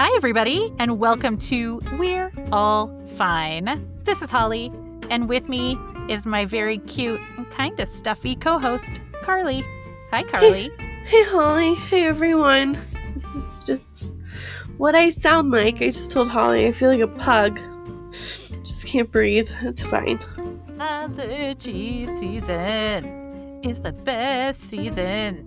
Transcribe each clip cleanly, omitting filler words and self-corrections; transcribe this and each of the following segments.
Hi, everybody, and welcome to We're All Fine. This is Holly, and with me is my very cute and kind of stuffy co-host, Carley. Hi, Carley. Hey, Holly. Hey, everyone. This is just what I sound like. I just told Holly I feel like a pug. Just can't breathe. It's fine. Allergy season is the best season.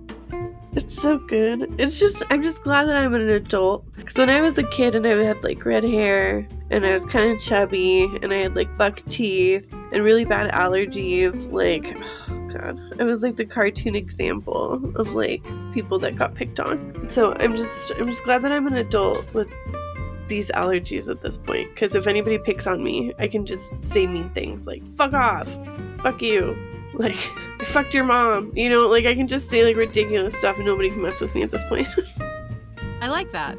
It's so good. I'm just glad that I'm an adult. Because when I was a kid and I had like red hair and I was kind of chubby and I had like buck teeth and really bad allergies, like, oh God, I was like the cartoon example of like people that got picked on. So I'm just glad that I'm an adult with these allergies at this point. Because if anybody picks on me, I can just say mean things like, fuck off, fuck you. Like, I fucked your mom, like I can just say like ridiculous stuff and nobody can mess with me at this point. I like that.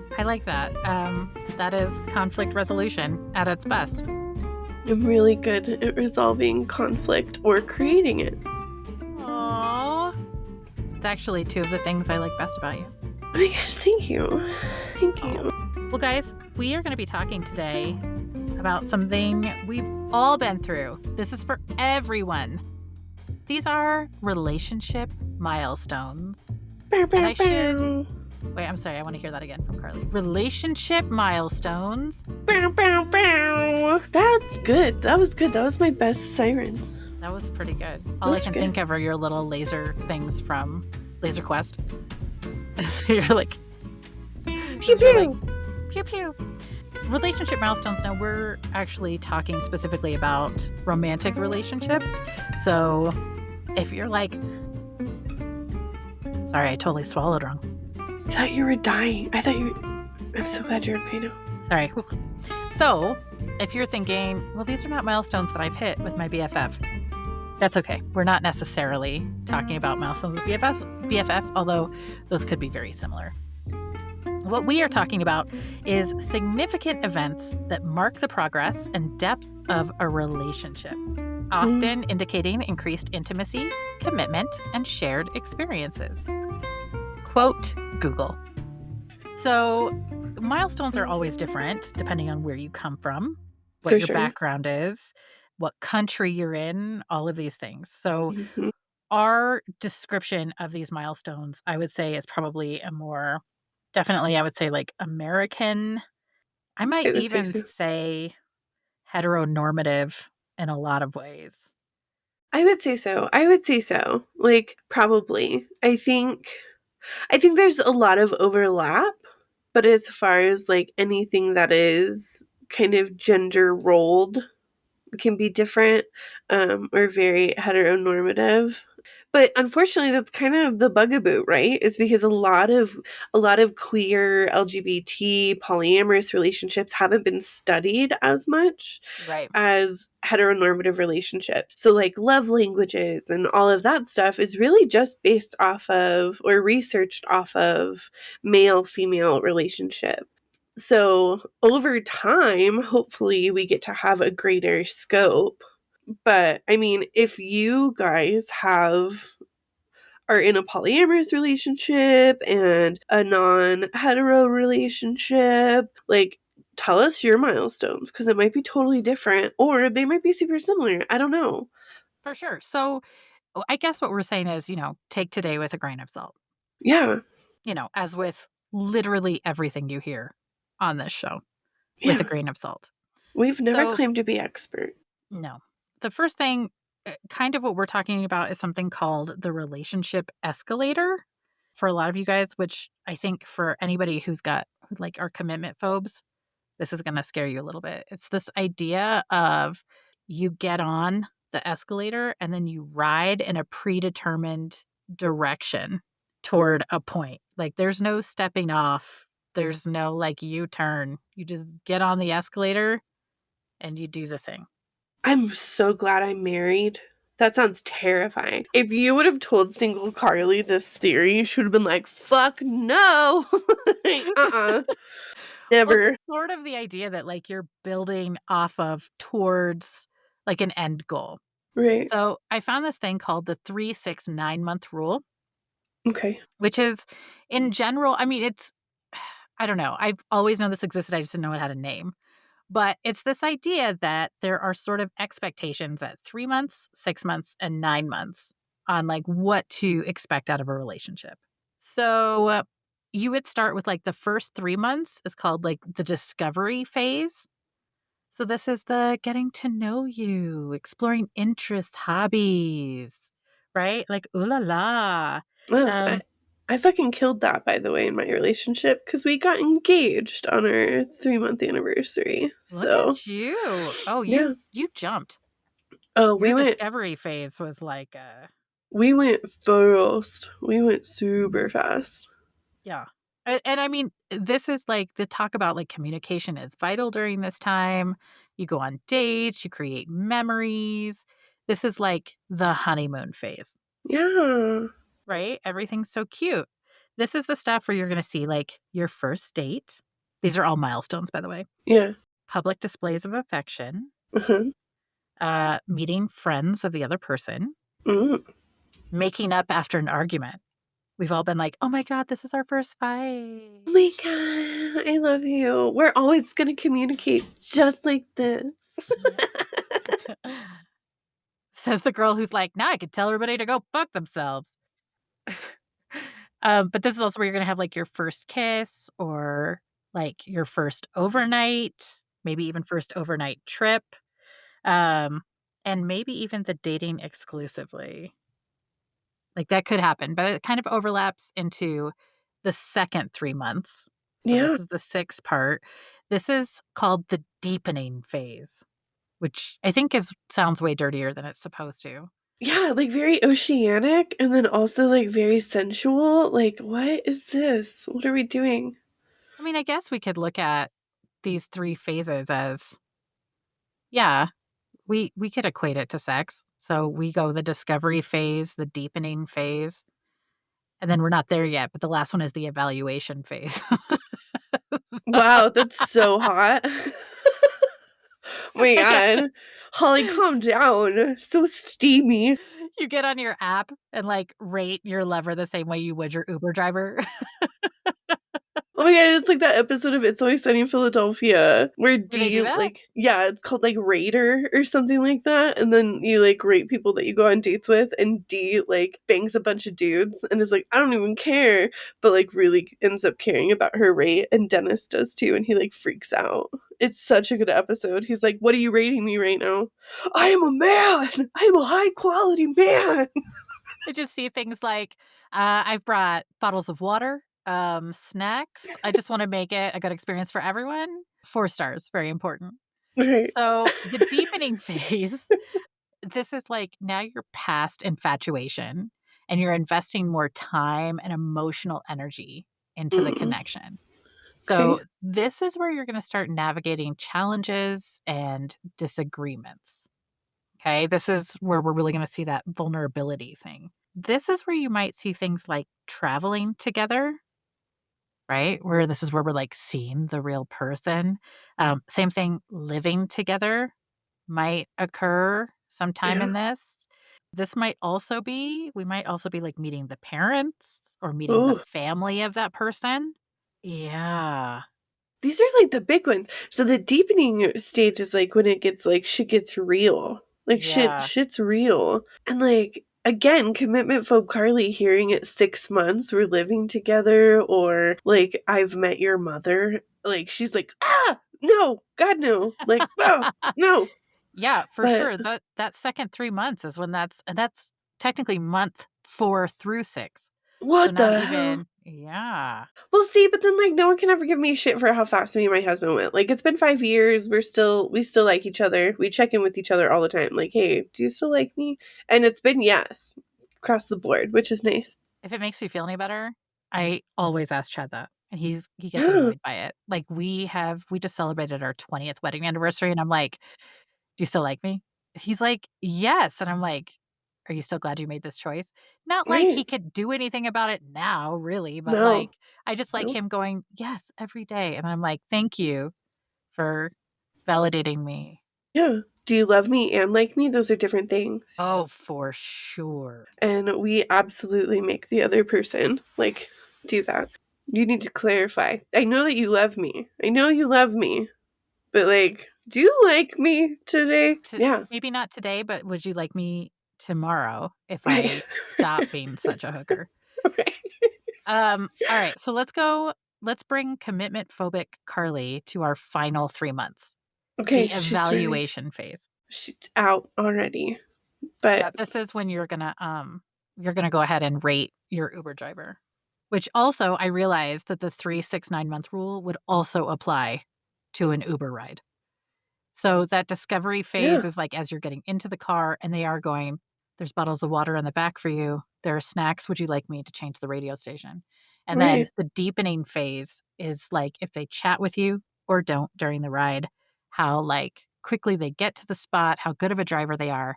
That is conflict resolution at its best. I'm really good at resolving conflict or creating it. Aww. It's actually two of the things I like best about you. Oh my gosh, thank you. Thank you. Well, guys, we are going to be talking today about something we've all been through. This is for everyone. These are relationship milestones. And I should... Wait, I'm sorry. I want to hear that again from Carley. Relationship milestones. That's good. That was good. That was my best sirens. That was pretty good. All I can think of are your little laser things from Laser Quest. So you're like... Pew pew. Like, pew pew. Relationship milestones. Now we're actually talking specifically about romantic relationships. So if you're like, sorry, I totally swallowed wrong. I thought you were dying. I'm so glad you're okay now. Sorry. So if you're thinking, well, these are not milestones that I've hit with my BFF, that's okay. We're not necessarily talking about milestones with BFF, although those could be very similar. What we are talking about is significant events that mark the progress and depth of a relationship, often indicating increased intimacy, commitment, and shared experiences. Quote Google. So milestones are always different depending on where you come from, what your background is, what country you're in, all of these things. So our description of these milestones, I would say, is probably definitely, I would say like American. I might even say heteronormative in a lot of ways. I would say so. Like, probably. I think there's a lot of overlap, but as far as like anything that is kind of gender rolled can be different, or very heteronormative. But unfortunately, that's kind of the bugaboo, right? Is because a lot of queer, LGBT, polyamorous relationships haven't been studied as much as heteronormative relationships. So like love languages and all of that stuff is really just based off of or researched off of male-female relationship. So over time, hopefully we get to have a greater scope. But I mean, if you guys are in a polyamorous relationship and a non-hetero relationship, like, tell us your milestones, because it might be totally different or they might be super similar. I don't know. For sure. So I guess what we're saying is, take today with a grain of salt. Yeah. As with literally everything you hear on this show with a grain of salt. We've never claimed to be expert. No. The first thing, kind of what we're talking about, is something called the relationship escalator for a lot of you guys, which I think for anybody who are commitment-phobes, this is going to scare you a little bit. It's this idea of you get on the escalator and then you ride in a predetermined direction toward a point. Like, there's no stepping off. There's no like U-turn. You just get on the escalator and you do the thing. I'm so glad I'm married. That sounds terrifying. If you would have told single Carley this theory, she would have been like, fuck no. Never. Well, it's sort of the idea that like you're building off of towards like an end goal. Right. So I found this thing called the 3-6-9 month rule. Okay. Which is, in general, I mean, I don't know. I've always known this existed. I just didn't know it had a name. But it's this idea that there are sort of expectations at 3 months, 6 months, and 9 months on like what to expect out of a relationship. So you would start with like the first 3 months is called like the discovery phase. So this is the getting to know you, exploring interests, hobbies, right? Like ooh la la. Ugh, Um, I fucking killed that, by the way, in my relationship because we got engaged on our 3-month anniversary. Look So, at you. Oh, yeah. you jumped. Oh, Your discovery phase was like we went fast. We went super fast. yeah. And I mean, this is like the talk about like communication is vital during this time. You go on dates, you create memories. This is like the honeymoon phase, Yeah. right? Everything's so cute. This is the stuff where you're going to see like your first date. These are all milestones, by the way. Yeah. Public displays of affection, Uh-huh. meeting friends of the other person, Mm. making up after an argument. We've all been like, oh my God, this is our first Oh fight. my god, I love you. We're always gonna communicate just like this. Says the girl who's like, now I could tell everybody to go fuck themselves. But this is also where you're gonna have like your first kiss or like your first overnight, maybe even first overnight trip, um, and maybe even the dating exclusively. Like that could happen, but it kind of overlaps into the second 3 months. So Yeah. this is the 6th part. This is called the deepening phase, which I think is sounds way dirtier than it's supposed to. Yeah, like very oceanic and then also like very sensual. Like, what is this? What are we doing? I mean, I guess we could look at these 3 phases as yeah, we could equate it to sex. So we go the discovery phase, the deepening phase, and then we're not there yet, but the last one is the evaluation phase. Wow, that's so hot. Oh my god. Holly, calm down. So steamy. You get on your app and, like, rate your lover the same way you would your Uber driver. Oh my god, it's like that episode of It's Always Sunny in Philadelphia where Do they D do that? like yeah, it's called like Raider or something like that. And then you like rate people that you go on dates with and D like bangs a bunch of dudes and is like, I don't even care, but like really ends up caring about her rate and Dennis does too, and he like freaks out. It's such a good episode. He's like, what are you rating me right now? I am a man! I am a high quality man. I just see things like, I've brought bottles of water, snacks. I just wanna make it a good experience for everyone. 4 stars, very important. Right. So, the deepening phase, this is like now you're past infatuation and you're investing more time and emotional energy into the Mm, connection. okay. So, this is where you're gonna start navigating challenges and disagreements. Okay? This is where we're really gonna see that vulnerability thing. This is where you might see things like traveling together, right? Where this is where we're, like, seeing the real person. Same thing, living together might occur sometime in Yeah. this. This might also be we might also be, like, meeting the parents or meeting the Ooh. family of that person. Yeah. These are like the big ones. So the deepening stage is like when it gets like shit gets real. Like Yeah. shit's real. And like again, commitment phobe Carly hearing it 6 months, we're living together, or like I've met your mother. Like she's like, ah, no, God no. Like, oh, no. Yeah, for But sure. That second 3 months is when that's technically month 4 through 6. So what not the hell? even yeah. Well, see, but then like no one can ever give me shit for how fast me and my husband went. Like it's been 5 years. We still like each other. We check in with each other all the time. Like, hey, do you still like me? And it's been yes across the board, which is nice. If it makes you feel any better, I always ask Chad that, and he gets Yeah, annoyed by it. Like, we just celebrated our 20th wedding anniversary, and I'm like, "Do you still like me?" He's like, "Yes," and I'm like, "Are you still glad you made this choice?" Not like he right. could do anything about it now, really, but, No, like, I just like no, him going, "Yes," every day, and I'm like, "Thank you for validating me." yeah. Do you love me and like me? Those are different things. Oh, for sure. And we absolutely make the other person like do that. You need to clarify. I know that you love me. I know you love me. But, like, do you like me today? Yeah. Maybe not today, but would you like me tomorrow if Right. I stop being such a hooker? Okay. All right, so let's bring commitment phobic Carly to our final 3 months, Okay, the she's ready. evaluation phase. She's out already. But Yeah, this is when you're gonna go ahead and rate your Uber driver, which also I realized that the 3, 6, 9 month rule would also apply to an Uber ride. So that discovery phase yeah, is like as you're getting into the car and they are going, there's bottles of water in the back for you. There are snacks. Would you like me to change the radio station? And then right, the deepening phase is like if they chat with you or don't during the ride, how like quickly they get to the spot, how good of a driver they are.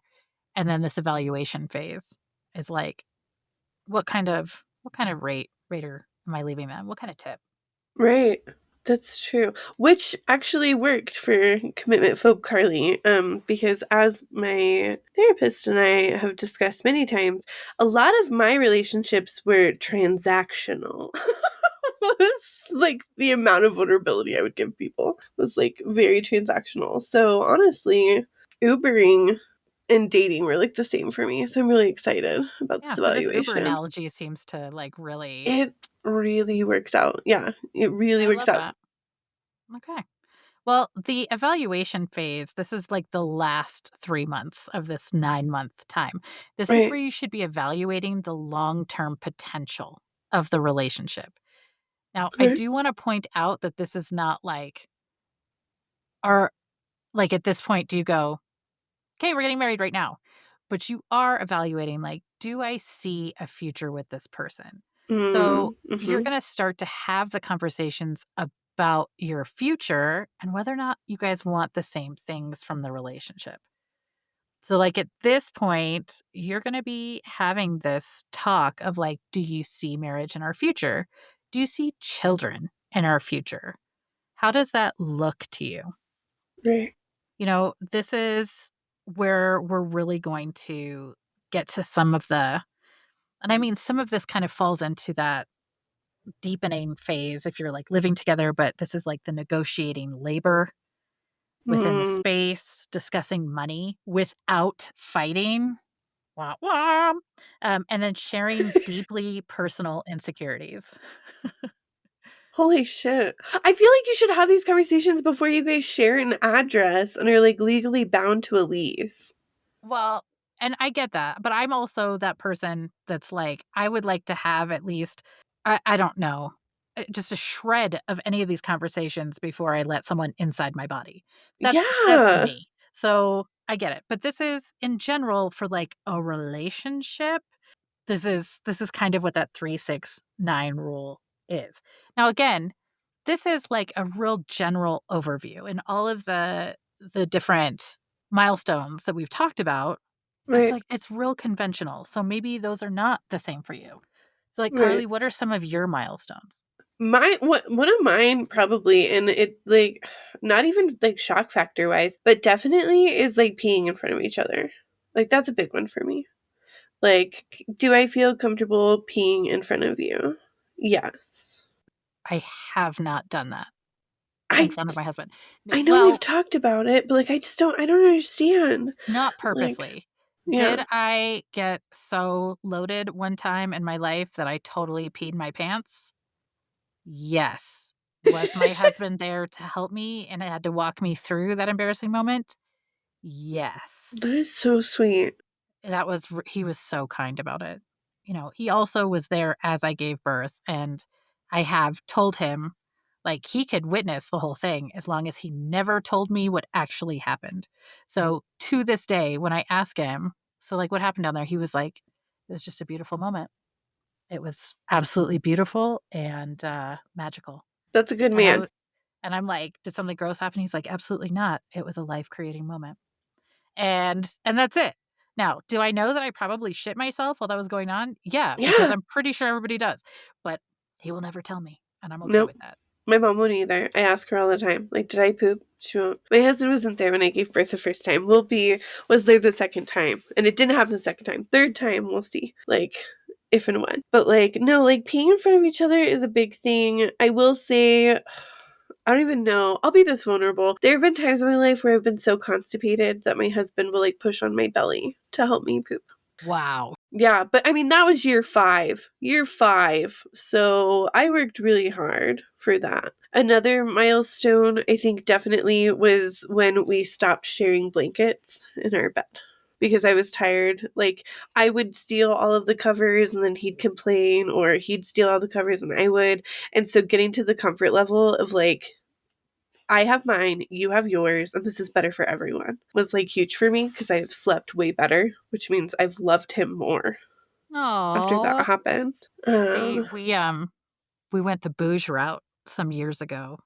And then this evaluation phase is like, what kind of rater am I leaving them? What kind of tip? right. That's true. Which actually worked for commitment phobe Carly, because as my therapist and I have discussed many times, a lot of my relationships were transactional. Was like the amount of vulnerability I would give people was like very transactional. So honestly, Ubering and dating were like the same for me. So I'm really excited about Yeah. this So this Uber evaluation. analogy seems to like really, It really works out. Yeah, it really I works love out. that. Okay. Well, the evaluation phase, this is like the last 3 months of this 9 month time. This is Right. where you should be evaluating the long term potential of the relationship. Now, I Okay. do want to point out that this is not like, or like at this point, do you go, okay, we're getting married right now? But you are evaluating, like, do I see a future with this person? So you're Mm-hmm. going to start to have the conversations about your future and whether or not you guys want the same things from the relationship. So, like, at this point, you're going to be having this talk of, like, do you see marriage in our future? Do you see children in our future? How does that look to you? Right. This is where we're really going to get to some of the, and I mean, some of this kind of falls into that deepening phase if you're like living together, but this is like the negotiating labor within the Mm. space, discussing money without fighting. Wah, wah. And then sharing deeply personal insecurities. Holy shit. I feel like you should have these conversations before you guys share an address and are like legally bound to a lease. Well, and I get that, but I'm also that person that's like, I would like to have at least, I don't know, just a shred of any of these conversations before I let someone inside my body. That's Yeah. me. So I get it. But this is in general for like a relationship. This is kind of what that 3, 6, 9 rule is. Now again, this is like a real general overview and all of the different milestones that we've talked about. It's Right. like it's real conventional. So maybe those are not the same for you. So like Right. Carly, what are some of your milestones? My what one of mine probably, and it like not even like shock factor wise, but definitely is like peeing in front of each other. Like that's a big one for me. Like, do I feel comfortable peeing in front of you? Yes. I have not done that in I front of my husband. I know we've Well, talked about it, but like I don't understand. not Like, purposely. yeah. Did I get so loaded one time in my life that I totally peed my pants? Yes. Was my husband there to help me and had to walk me through that embarrassing moment? That Yes. is so sweet. He was so kind about it. He also was there as I gave birth, and I have told him, like, he could witness the whole thing as long as he never told me what actually happened. So, to this day, when I ask him, "So, like, what happened down there?" He was like, "It was just a beautiful moment. It was absolutely beautiful and, magical." That's a good And I man. w and I'm like, "Did something gross happen?" He's like, "Absolutely not. It was a life-creating moment." And that's it. Now, do I know that I probably shit myself while that was going on? Yeah, because Yeah. I'm pretty sure everybody does, but he will never tell me, and I'm okay Nope. with that. My mom won't either. I ask her all the time. Like, did I poop? She won't. My husband wasn't there when I gave birth the first time. Was there the second time. And it didn't happen the second time. Third time, we'll see. Like, if and when. But like, no, like peeing in front of each other is a big thing. I will say, I don't even know. I'll be this vulnerable. There have been times in my life where I've been so constipated that my husband will like push on my belly to help me poop. Wow. Yeah, but I mean, that was year 5. Year 5. So I worked really hard for that. Another milestone, I think, definitely was when we stopped sharing blankets in our bed because I was tired. Like, I would steal all of the covers and then he'd complain, or he'd steal all the covers and I would. And so getting to the comfort level of like, I have mine, you have yours, and this is better for everyone was like huge for me because I've slept way better, which means I've loved him more after that Oh. happened. See, we went the bouge route some years ago.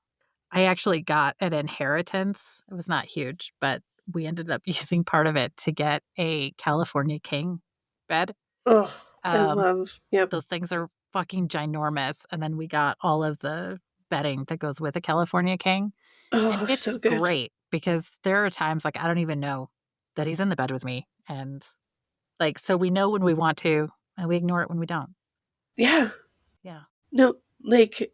I actually got an inheritance. It was not huge, but we ended up using part of it to get a California King bed. Oh, I Um, love, yep. those things are fucking ginormous. And then we got all of the bedding that goes with a California King. And Oh, so it's good. great because there are times like I don't even know that he's in the bed with me. And like, so we know when we want to and we ignore it when we don't. Yeah. Yeah. No, like,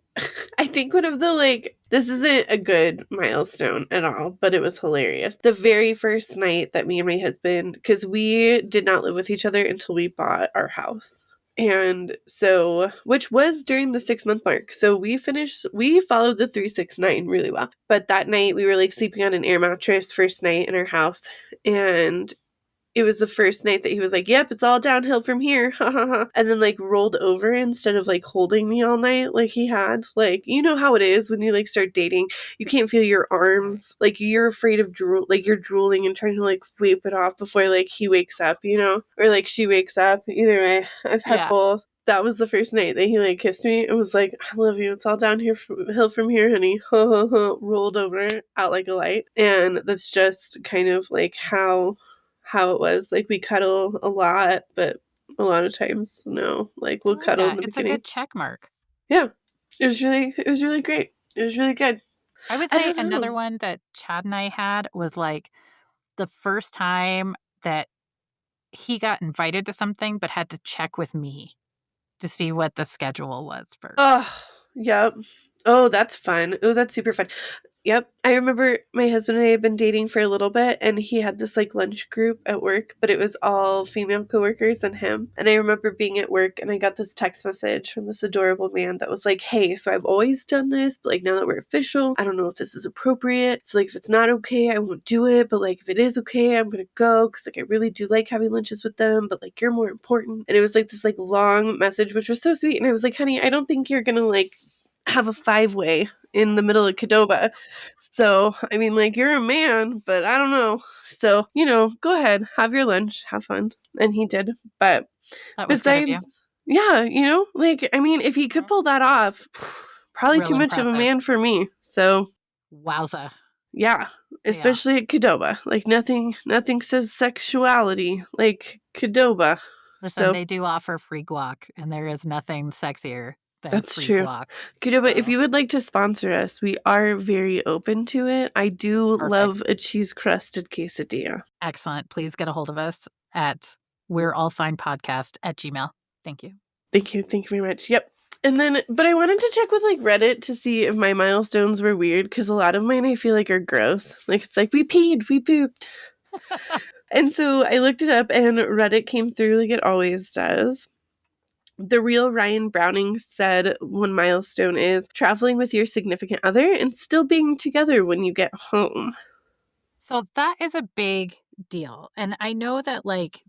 I think one of the, like, this isn't a good milestone at all, but it was hilarious. The very first night that me and my husband, because we did not live with each other until we bought our house. And so, which was during the 6 month mark. So we followed the 369 really well. But that night we were like sleeping on an air mattress first night in our house. And it was the first night that he was like, "Yep, it's all downhill from here." Ha ha ha. And then like rolled over instead of like holding me all night like he had. Like, you know how it is when you like start dating, you can't feel your Right. arms. Like you're afraid of like you're drooling and trying to like wipe it off before like he wakes up, you know? Or like she wakes up. Either way, I've had Yeah. both. That was the first night that he like kissed me and was like, "I love you. It's all down here hill from here, honey." Ha ha ha. Rolled over out like a light. And that's just kind of like how it was. Like we cuddle a lot, but a lot of times no. Like I we'll like cuddle in that. the It's a beginning. good check mark. Yeah. It was really great. It was really good. I would I say don't another know. one that Chad and I had was like the first time that he got invited to something but had to check with me to see what the schedule was first. Oh, yep. Oh, that's fun. Oh, that's super fun. Yep. I remember my husband and I had been dating for a little bit and he had this like lunch group at work, but it was all female coworkers and him. And I remember being at work and I got this text message from this adorable man that was like, "Hey, so I've always done this, but like now that we're official, I don't know if this is appropriate. So like if it's not okay, I won't do it, but like if it is okay, I'm gonna go because like I really do like having lunches with them, but like you're more important." And it was like this like long message, which was so sweet. And I was like, "Honey, I don't think you're gonna like have a 5-way in the middle of Qdoba. So, I mean, like, you're a man, but I don't know. So, go ahead, have your lunch, have fun." And he did. But That was good of you. besides, yeah, like, I mean, if he could Yeah. pull that off, probably Real too much of a impressive. man for me. So, Wowza. yeah, Yeah. especially at Qdoba. Like, nothing says sexuality like Qdoba. Listen, So, they do offer free guac, and there is nothing sexier than that's free true. guac. Qdoba, if So you would like to sponsor us, we are very open to it. I do love perfect. a cheese crusted quesadilla. Excellent. Please get a hold of us at we're all fine podcast at gmail. Thank you. Thank you. Thank you very much. Yep. And then, but I wanted to check with like Reddit to see if my milestones were weird because a lot of mine I feel like are gross. Like it's like we peed, we pooped. And so I looked it up and Reddit came through like it always does. The real Ryan Browning said one milestone is traveling with your significant other and still being together when you get home. So that is a big deal. And I know that like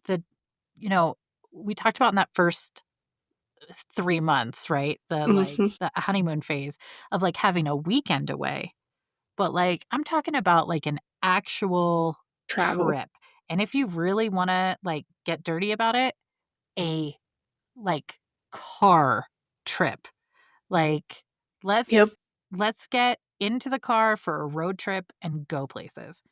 you know, we talked about in that first 3 months, right? The like Hmm. the honeymoon phase of like having a weekend away. But like I'm talking about like an actual Travel. trip. And if you really want to like get dirty about it, a like car trip. Like Yep. let's get into the car for a road trip and go places.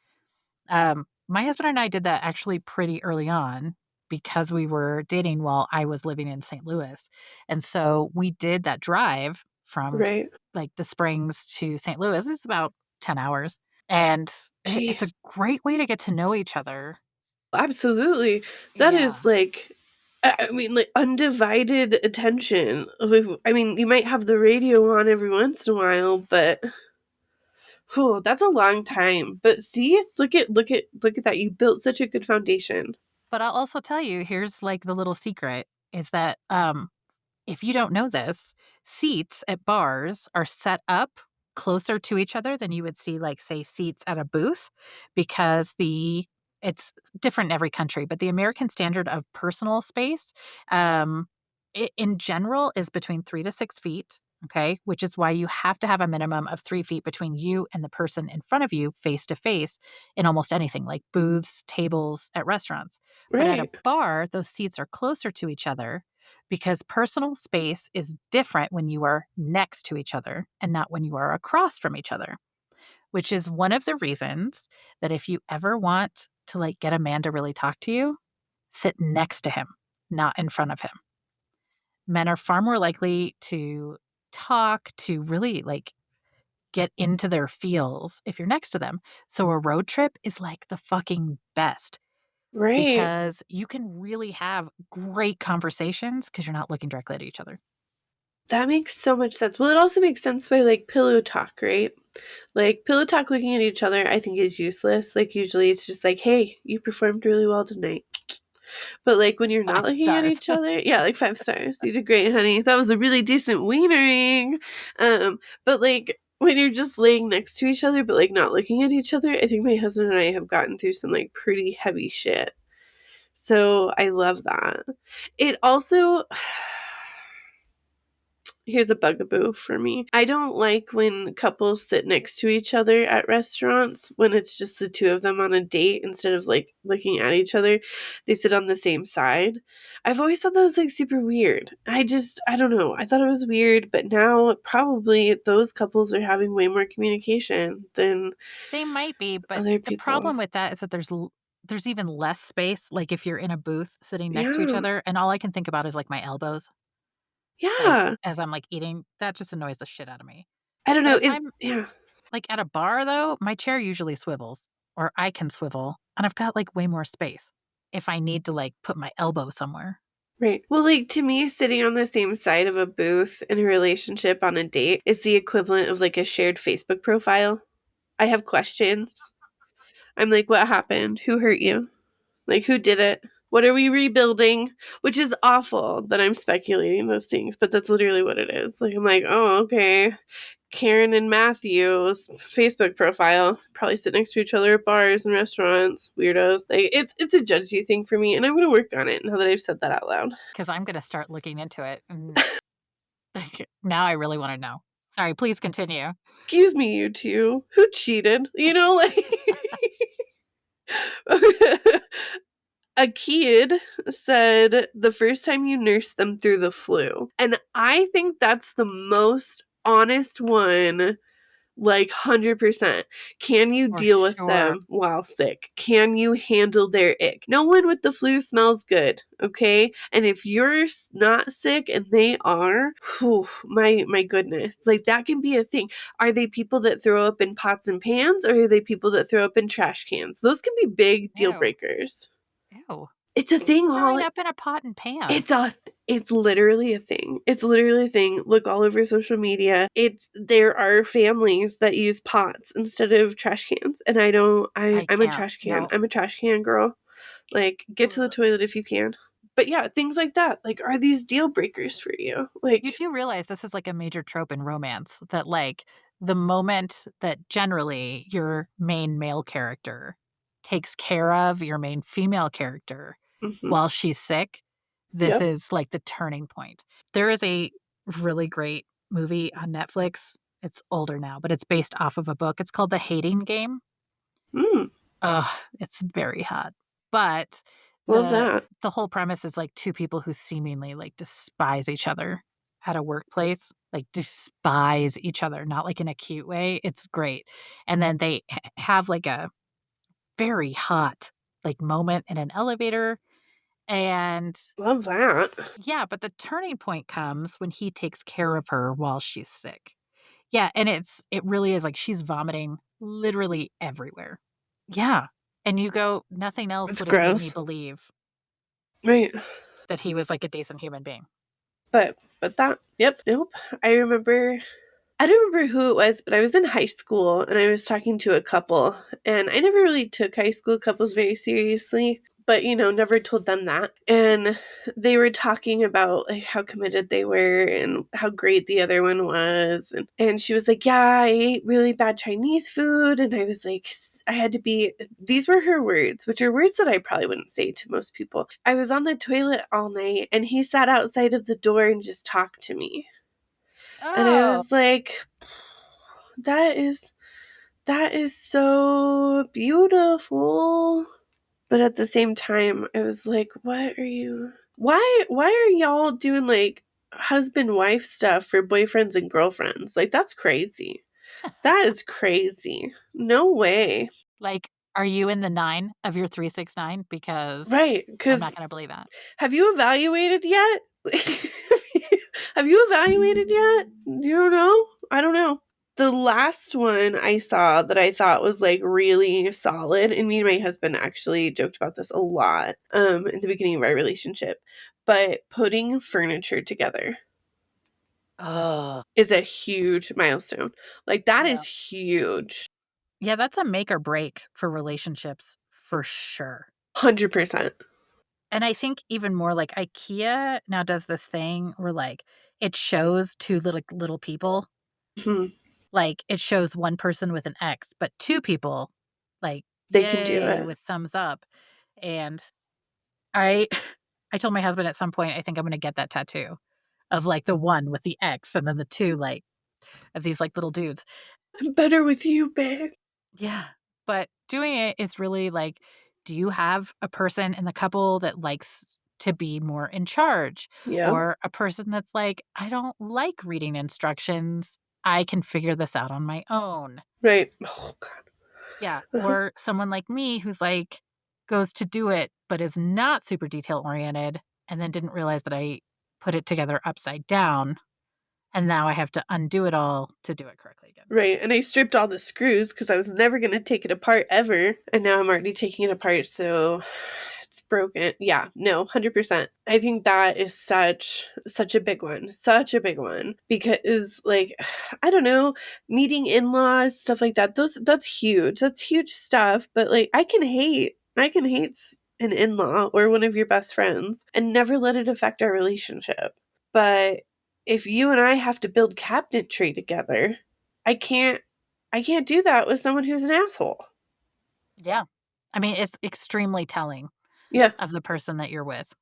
My husband and I did that actually pretty early on because we were dating while I was living in St. Louis. And so we did that drive from Right. like the Springs to St. Louis. It's about 10 hours. And Gee. it's a great way to get to know each other. Absolutely. That Yeah. is like I mean, like, undivided attention. I mean, you might have the radio on every once in a while, but oh, that's a long time. But see, look at that. You built such a good foundation. But I'll also tell you, here's like the little secret is that if you don't know this, seats at bars are set up closer to each other than you would see, like, say, seats at a booth because it's different in every country, but the American standard of personal space, um, in general, is between 3 to 6 feet. Okay, which is why you have to have a minimum of 3 feet between you and the person in front of you, face to face, in almost anything like booths, tables, at restaurants. But at a Right. bar, those seats are closer to each other because personal space is different when you are next to each other and not when you are across from each other, which is one of the reasons that if you ever want to like get a man to really talk to you, sit next to him, not in front of him. Men are far more likely to talk, to really like get into their feels if you're next to them. So a road trip is like the fucking best Right. because you can really have great conversations because you're not looking directly at each other. That makes so much sense. Well, it also makes sense by like pillow talk, right? Like pillow talk looking at each other, I think is useless. Like usually it's just like, hey, you performed really well tonight. But like when you're not 5 looking at stars. each other, yeah, like 5 stars. You did great, honey. That was a really decent wienering. But like when you're just laying next to each other, but like not looking at each other, I think my husband and I have gotten through some like pretty heavy shit. So I love that. It also here's a bugaboo for me. I don't like when couples sit next to each other at restaurants when it's just the two of them on a date instead of like looking at each other. They sit on the same side. I've always thought that was like super weird. I don't know. I thought it was weird, but now probably those couples are having way more communication than They might be, but other the people. problem with that is that there's even less space, like, if you're in a booth sitting next to each Yeah. other, and all I can think about is, like, my elbows, like, Yeah. as I'm, like, eating, that just annoys the shit out of me. I don't But know. if I'm, Yeah. like, at a bar, though, my chair usually swivels, or I can swivel, and I've got, like, way more space if I need to, like, put my elbow somewhere. Right. Well, like to me, sitting on the same side of a booth in a relationship on a date is the equivalent of like a shared Facebook profile. I have questions. I'm like, what happened? Who hurt you? Like, who did it? What are we rebuilding? Which is awful that I'm speculating those things, but that's literally what it is. Like, I'm like, oh, okay. Karen and Matthew's Facebook profile probably sit next to each other at bars and restaurants. Weirdos. Like, it's a judgy thing for me, and I'm gonna work on it now that I've said that out loud. Because 'cause I'm gonna start looking into it, and, like, now I really wanna know. Sorry, please continue. Excuse me, you two. Who cheated? You know, like a kid said the first time you nursed them through the flu. And I think that's the most honest one, like 100%. Can you For deal with sure. them while sick? Can you handle their ick? No one with the flu smells good, okay? And if you're not sick and they are, whew, my goodness, like that can be a thing. Are they people that throw up in pots and pans, or are they people that throw up in trash cans? Those can be big deal Ew. breakers. Ew. It's a Who's thing, throwing Holly. up in a pot and pan? It's literally a thing. It's literally a thing. Look all over social media. There are families that use pots instead of trash cans. And I I'm a can't. trash can. No. I'm a trash can girl. Like get to the Ugh. toilet if you can. But yeah, things like that. Like are these deal breakers for you? You Like do realize this is like a major trope in romance that, like, the moment that generally your main male character takes care of your main female character mhm. while she's sick, this Yep. is like the turning point. There is a really great movie on Netflix. It's older now, but it's based off of a book. It's called The Hating Game. Mm, Ugh, it's very hot. But love the that. the whole premise is like two people who seemingly like despise each other at a workplace, like despise each other, not like in a cute way. It's great. And then they have like a very hot like moment in an elevator and Love that. yeah, but the turning point comes when he takes care of her while she's sick. Yeah, and it really is like she's vomiting literally everywhere. Yeah, and you go, "Nothing else It's would have made me gross. believe." Right. that he was like a decent human being. But that, yep, nope. I remember I don't remember who it was, but I was in high school and I was talking to a couple, and I never really took high school couples very seriously, but never told them that. And they were talking about like how committed they were and how great the other one was. And she was like, "Yeah, I ate really bad Chinese food." And I was like, I had to be, these were her words, which are words that I probably wouldn't say to most people. "I was on the toilet all night and he sat outside of the door and just talked to me." And I Oh, was like, that is so beautiful. But at the same time, I was like, what are you why are y'all doing like husband wife stuff for boyfriends and girlfriends? Like that's crazy. That is crazy. No way. like, are you in the 9 of your 369? Because Right, I'm cuz not gonna believe that. have you evaluated yet? Have you evaluated yet? You don't know? I don't know. The last one I saw that I thought was like really solid, and me and my husband actually joked about this a lot in the beginning of our relationship, but putting furniture together Oh, is a huge milestone. Like that yeah. is huge. Yeah, that's a make or break for relationships for sure. 100%. And I think even more like IKEA now does this thing where like it shows two little people. Mhm. Like it shows one person with an X, but two people like They can do yay it. with thumbs up. And I I told my husband at some point I think I'm gonna get that tattoo of like the one with the X and then the two like of these like little dudes. I'm better with you, babe. Yeah. But doing it is really like, do you have a person in the couple that likes to be more in charge? Yep. Or a person that's like, I don't like reading instructions. I can figure this out on my own. Right. Oh god. Yeah. Uh-huh. Or someone like me who's like, goes to do it, but is not super detail oriented and then didn't realize that I put it together upside down. And now I have to undo it all to do it correctly again. Right, and I stripped all the screws because I was never gonna take it apart ever, and now I'm already taking it apart, so it's broken. Yeah, no, 100%. I think that is such a big one, such a big one because, like, I don't know, meeting in-laws, stuff like that. That's huge. That's huge stuff. But like, I can hate an in-law or one of your best friends and never let it affect our relationship. But if you and I have to build cabinetry together, I can't I can't do that with someone who's an asshole. Yeah. I mean, it's extremely telling Yeah, of the person that you're with.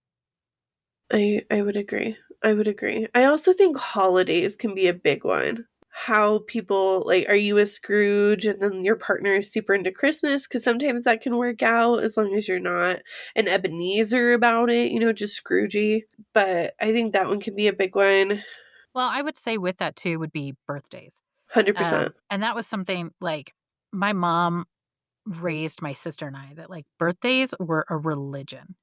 I would agree. I would agree. I also think holidays can be a big one. How people like, are you a Scrooge and then your partner is super into Christmas? Because sometimes that can work out as long as you're not an Ebenezer about it, just Scroogey. But I think that one can be a big one. Well, I would say with that too would be birthdays. 100%. And that was something like my mom raised my sister and I that like birthdays were a religion.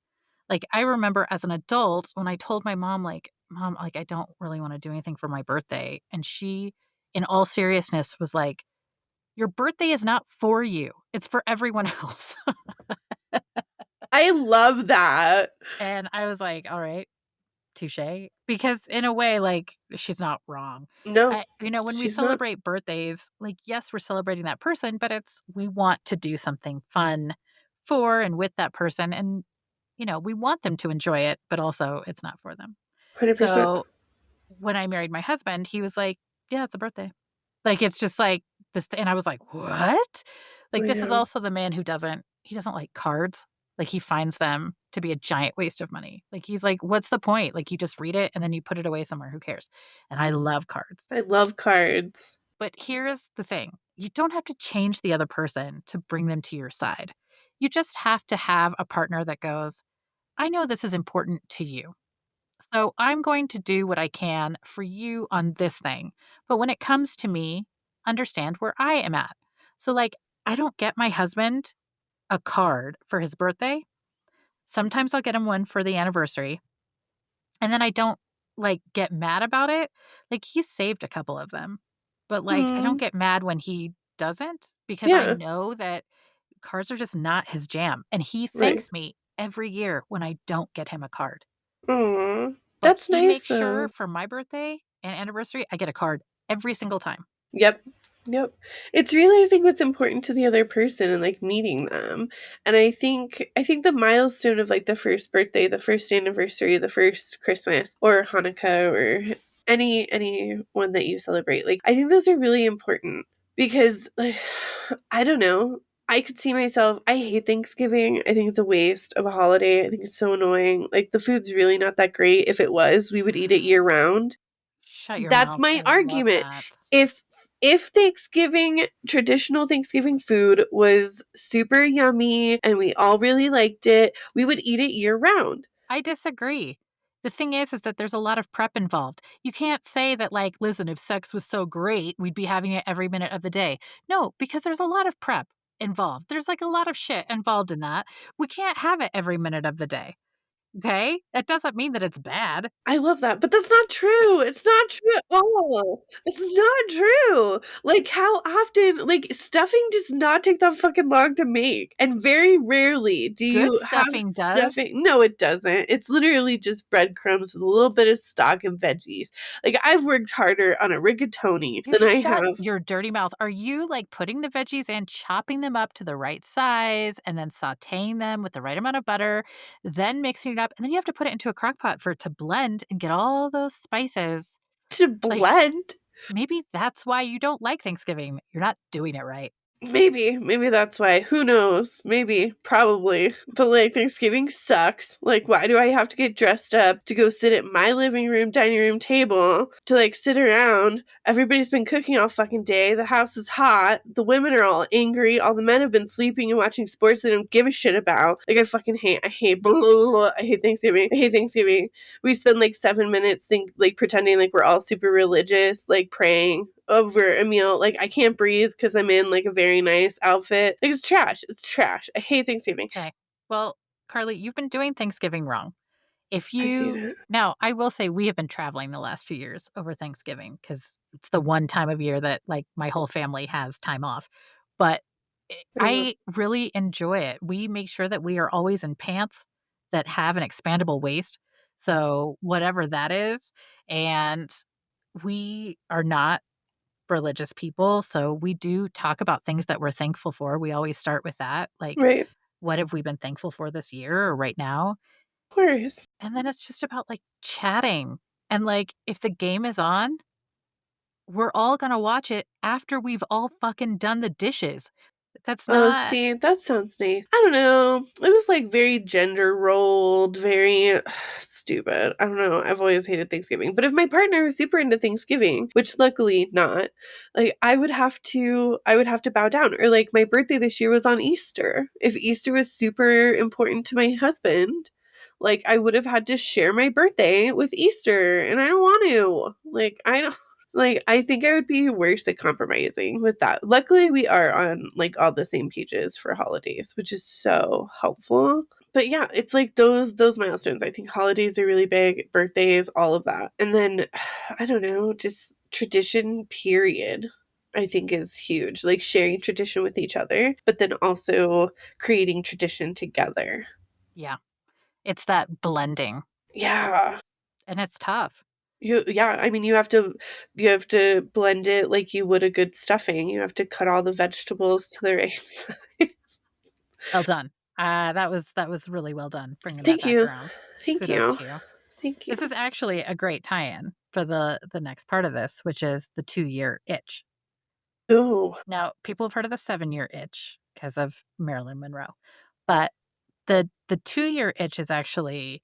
Like I remember as an adult when I told my mom, like, Mom, like I don't really want to do anything for my birthday. And she, in all seriousness, was like, your birthday is not for you. It's for everyone else. I love that. And I was like, all right, touche. Because in a way, like, she's not wrong. No, When we she's not. celebrate birthdays, like, yes, we're celebrating that person, but it's we want to do something fun for and with that person. And, we want them to enjoy it, but also it's not for them. 100%. So when I married my husband, he was like, yeah, it's a birthday. Like, it's just like this. And I was like, what? Like, I this is know. also the man who he doesn't like cards. Like, he finds them to be a giant waste of money. Like, he's like, what's the point? Like, you just read it and then you put it away somewhere. Who cares? And I love cards. I love cards. But here's the thing, you don't have to change the other person to bring them to your side. You just have to have a partner that goes, I know this is important to you. So I'm going to do what I can for you on this thing. But when it comes to me, understand where I am at. So, like, I don't get my husband a card for his birthday. Sometimes I'll get him one for the anniversary. And then I don't like get mad about it. Like, he's saved a couple of them. But like, I don't Mm, get mad when he doesn't because I yeah, know that cards are just not his jam. And he right. thanks me every year when I don't get him a card. Aw. But That's he nice makes sure though. for my birthday and anniversary, I get a card every single time. Yep. Yep. It's realizing what's important to the other person and like meeting them. And I think the milestone of like the first birthday, the first anniversary, the first Christmas or Hanukkah or any one that you celebrate. Like I think those are really important because like I don't know. I could see myself. I hate Thanksgiving. I think it's a waste of a holiday. I think it's so annoying. Like the food's really not that great. If it was, we would eat it year round. Shut your That's mouth. my I love argument. that. If if Thanksgiving, traditional Thanksgiving food was super yummy and we all really liked it, we would eat it year round. I disagree. The thing is that there's a lot of prep involved. You can't say that, like, listen, if sex was so great, we'd be having it every minute of the day. No, because there's a lot of prep involved. There's like a lot of shit involved in that. We can't have it every minute of the day. Okay? That doesn't mean that it's bad. I love that, but that's not true. It's not true at all. It's not true. Like how often like stuffing does not take that fucking long to make. And very rarely do Good you have stuffing does. stuffing. No, it doesn't. It's literally just breadcrumbs with a little bit of stock and veggies. Like I've worked harder on a rigatoni You than I shut have your dirty mouth. Are you like putting the veggies in, chopping them up to the right size, and then sauteing them with the right amount of butter, then mixing it up, and then you have to put it into a crock pot for it to blend and get all those spices? to Like, blend. maybe that's why you don't like Thanksgiving. You're not doing it right. Maybe that's why. Who knows? Maybe, probably. But like Thanksgiving sucks. Like, why do I have to get dressed up to go sit at my living room, dining room table to like sit around? Everybody's been cooking all fucking day. The house is hot. The women are all angry. All the men have been sleeping and watching sports they don't give a shit about. Like, I hate, blah, blah, blah. I hate Thanksgiving. I hate Thanksgiving. We spend like 7 minutes like pretending like we're all super religious, like praying over a meal. Like I can't breathe because I'm in like a very nice outfit. Like it's trash. It's trash. I hate Thanksgiving. Okay. Well, Carly, you've been doing Thanksgiving wrong. If I hate you it. Now, I will say we have been traveling the last few years over Thanksgiving because it's the one time of year that like my whole family has time off. But I love I really enjoy it. We make sure that we are always in pants that have an expandable waist. So whatever that is, and we are not religious people, so we do talk about things that we're thankful for. We always start with that, like, right. Of what have we been thankful for this year or right now? course. And then it's just about, like, chatting. And, like, if the game is on, we're all gonna watch it after we've all fucking done the dishes. That's Oh, not see, that sounds nice. I don't know. It was like very gender rolled, very stupid. I don't know. I've always hated Thanksgiving. But if my partner was super into Thanksgiving, which luckily not, like I would have to bow down. Or like my birthday this year was on Easter. If Easter was super important to my husband, like I would have had to share my birthday with Easter, and I don't want to. Like I don't like, I think I would be worse at compromising with that. Luckily, we are on like all the same pages for holidays, which is so helpful. But yeah, it's like those milestones. I think holidays are really big, birthdays, all of that. And then I don't know, just tradition period. I think is huge. Like sharing tradition with each other, but then also creating tradition together. Yeah. It's that blending, Yeah. and it's tough. Yeah, I mean you have to blend it like you would a good stuffing. You have to cut all the vegetables to the right size. Well done. That was really well done bringing that Thank back you. around. Thank Kudos you. to you. Thank you. This is actually a great tie-in for the next part of this, which is the 2-year itch. Ooh, Now, people have heard of the 7-year itch because of Marilyn Monroe, but the 2-year itch is actually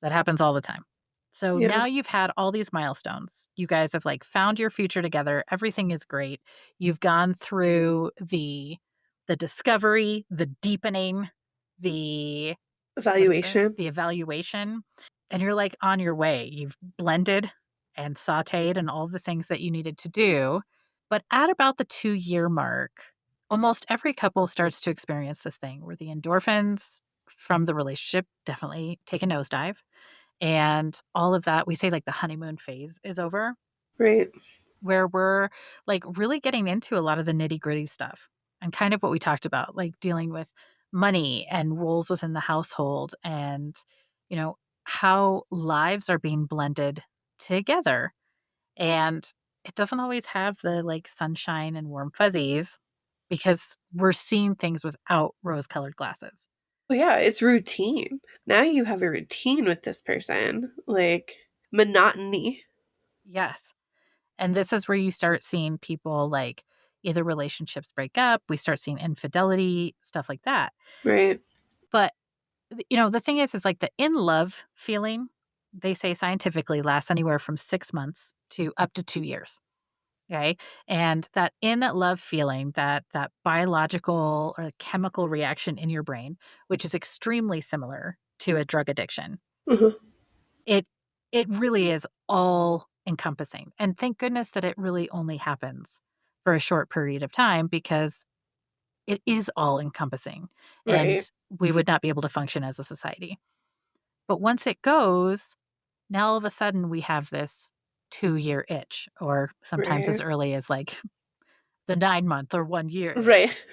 that happens all the time. So yeah. now you've had all these milestones. You guys have like found your future together. Everything is great. You've gone through the discovery, the deepening, the what is it? Evaluation. The evaluation, and you're like on your way. You've blended and sautéed and all the things that you needed to do. But at about the 2-year mark, almost every couple starts to experience this thing where the endorphins from the relationship definitely take a nosedive. And all of that, we say like the honeymoon phase is over, Right. where we're like really getting into a lot of the nitty gritty stuff and kind of what we talked about, like dealing with money and roles within the household and, you know, how lives are being blended together. And it doesn't always have the like sunshine and warm fuzzies because we're seeing things without rose colored glasses. Well, yeah, it's routine. Now you have a routine with this person, like monotony. Yes. And this is where you start seeing people like either relationships break up, we start seeing infidelity, stuff like that. Right. But the thing is like the in love feeling, they say scientifically lasts anywhere from 6 months to up to 2 years. Okay. And that in love feeling, that biological or chemical reaction in your brain, which is extremely similar to a drug addiction, Uh-huh. it it really is all encompassing. And thank goodness that it really only happens for a short period of time because it is all encompassing and Right. we would not be able to function as a society. But once it goes, now all of a sudden we have this 2-year itch, or sometimes as Right. early as like the 9-month or 1-year itch. Right.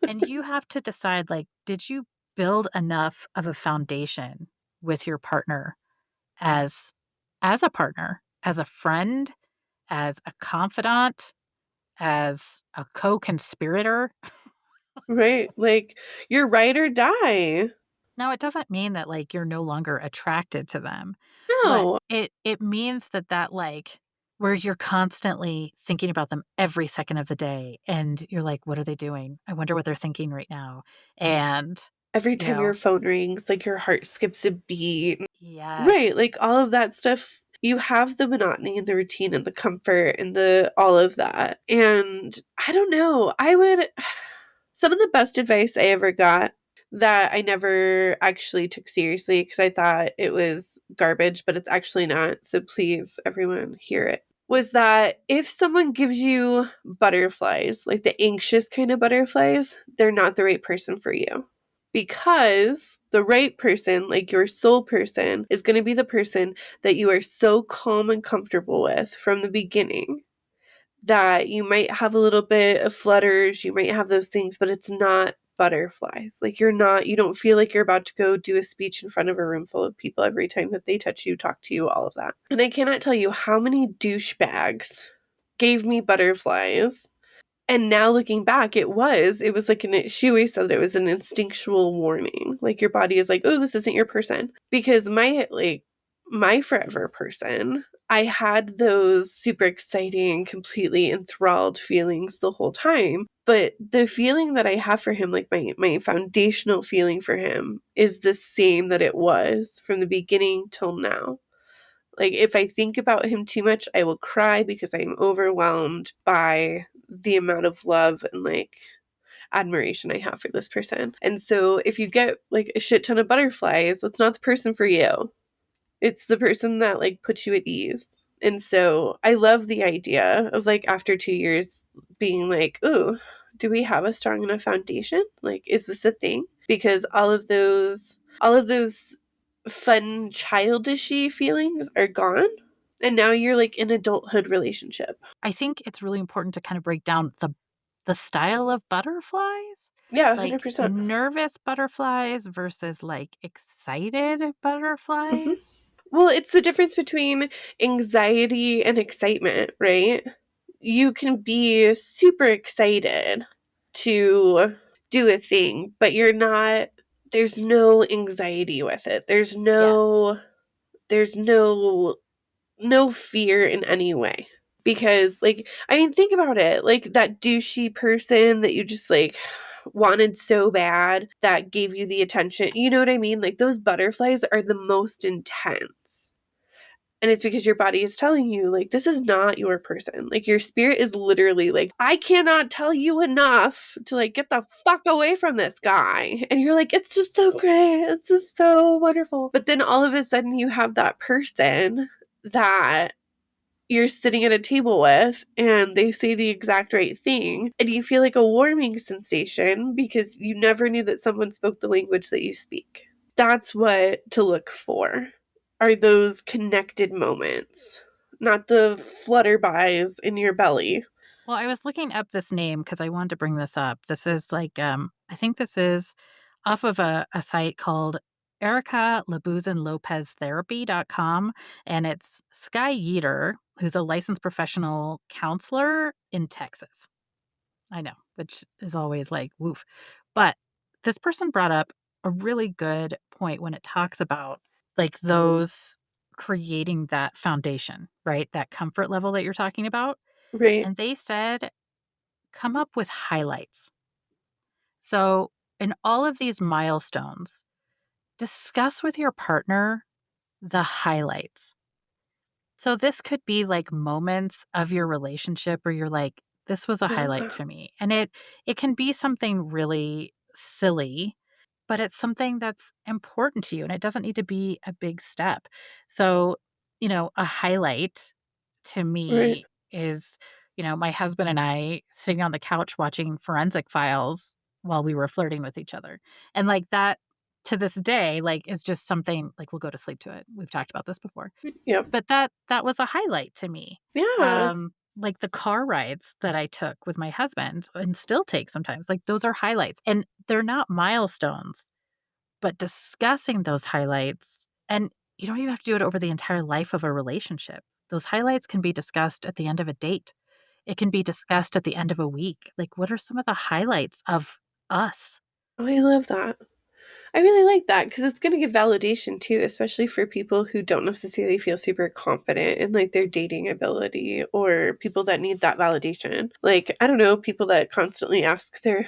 And you have to decide like, did you build enough of a foundation with your partner as as a partner, as a friend, as a confidant, as a co-conspirator? Right. Like you're ride or die. Now, it doesn't mean that like you're no longer attracted to them, but No. it means that like where you're constantly thinking about them every second of the day and you're like, what are they doing? I wonder what they're thinking right now. And Every you time your know, phone rings, like your heart skips a beat. Right. yes. Like all of that stuff. You have the monotony and the routine and the comfort and the all of that. And I don't know. I would some of the best advice I ever got that I never actually took seriously because I thought it was garbage, but it's actually not. So please, everyone, hear it. Was that if someone gives you butterflies, like the anxious kind of butterflies, they're not the right person for you. Because the right person, like your soul person, is going to be the person that you are so calm and comfortable with from the beginning that you might have a little bit of flutters, you might have those things, but it's not butterflies. Like you don't feel like you're about to go do a speech in front of a room full of people every time that they touch you, talk to you, all of that. And I cannot tell you how many douchebags gave me butterflies, and now looking back, it was like she always said that it was an instinctual warning. Like your body is like, oh, this isn't your person. Because my forever person, I had those super exciting, completely enthralled feelings the whole time. But the feeling that I have for him, like my foundational feeling for him, is the same that it was from the beginning till now. Like, if I think about him too much, I will cry because I am overwhelmed by the amount of love and like admiration I have for this person. And so, if you get like a shit ton of butterflies, that's not the person for you. It's the person that like puts you at ease. And so, I love the idea of like after 2 years being like, ooh, do we have a strong enough foundation? Like, is this a thing? Because all of those fun childishy feelings are gone, and now you're like in adulthood relationship. I think it's really important to kind of break down the style of butterflies, Yeah, like 100%. nervous butterflies versus like excited Hmm. butterflies. Well, it's the difference between anxiety and excitement, right? You can be super excited to do a thing, but there's no anxiety with it. Yes. There's no fear in any way. Because, like, I mean, think about it. Like, that douchey person that you just, like, wanted so bad that gave you the attention. You know what I mean? Like, those butterflies are the most intense. And it's because your body is telling you, like, this is not your person. Like, your spirit is literally like, I cannot tell you enough to, like, get the fuck away from this guy. And you're like, it's just so great. It's just so wonderful. But then all of a sudden, you have that person that you're sitting at a table with and they say the exact right thing and you feel like a warming sensation because you never knew that someone spoke the language that you speak. That's what to look for, are those connected moments, not the flutterbys in your belly. Well, I was looking up this name because I wanted to bring this up. This is like I think this is off of a site called Erica LabuzinLopezTherapy.com, and it's Sky Yeater, who's a licensed professional counselor in Texas. I know, which is always like, woof. But this person brought up a really good point when it talks about like those creating that foundation, right? That comfort level that you're talking about. Right. And they said, come up with highlights. So, in all of these milestones, discuss with your partner the highlights. So, this could be like moments of your relationship where you're like, this was a highlight Yeah. to me. And it can be something really silly, but it's something that's important to you and it doesn't need to be a big step. So, a highlight to Right. me is, my husband and I sitting on the couch watching Forensic Files while we were flirting with each other. And like that to this day, like is just something like we'll go to sleep to it. We've talked about this before. Yep. But that was a highlight to me. Yeah. Like the car rides that I took with my husband and still take sometimes, like those are highlights. And they're not milestones, but discussing those highlights, and you don't even have to do it over the entire life of a relationship. Those highlights can be discussed at the end of a date. It can be discussed at the end of a week. Like, what are some of the highlights of us? Oh, I love that. I really like that because it's going to give validation too, especially for people who don't necessarily feel super confident in like their dating ability or people that need that validation. Like, I don't know, people that constantly ask their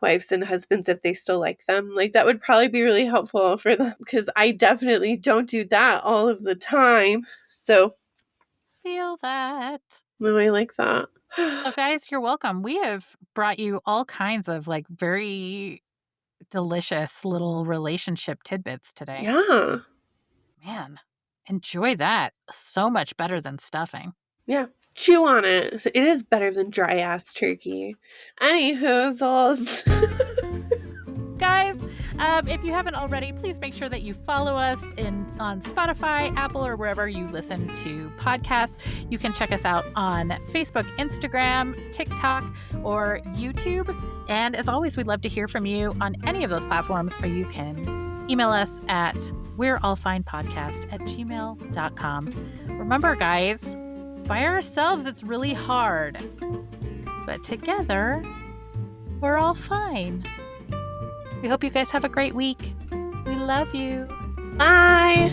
wives and husbands if they still like them. Like, that would probably be really helpful for them because I definitely don't do that all of the time. So, Feel that. no, I like that. So, guys, you're welcome. We have brought you all kinds of like very delicious little relationship tidbits today. Yeah. Man, enjoy that. So much better than stuffing. Yeah. Chew on it. It is better than dry ass turkey. Anywhoozles. Guys, if you haven't already, please make sure that you follow us on Spotify, Apple, or wherever you listen to podcasts. You can check us out on Facebook, Instagram, TikTok, or YouTube. And as always, we'd love to hear from you on any of those platforms, or you can email us at we'reallfinepodcast@gmail.com. Remember, guys, by ourselves, it's really hard. But together, we're all fine. We hope you guys have a great week. We love you. Bye.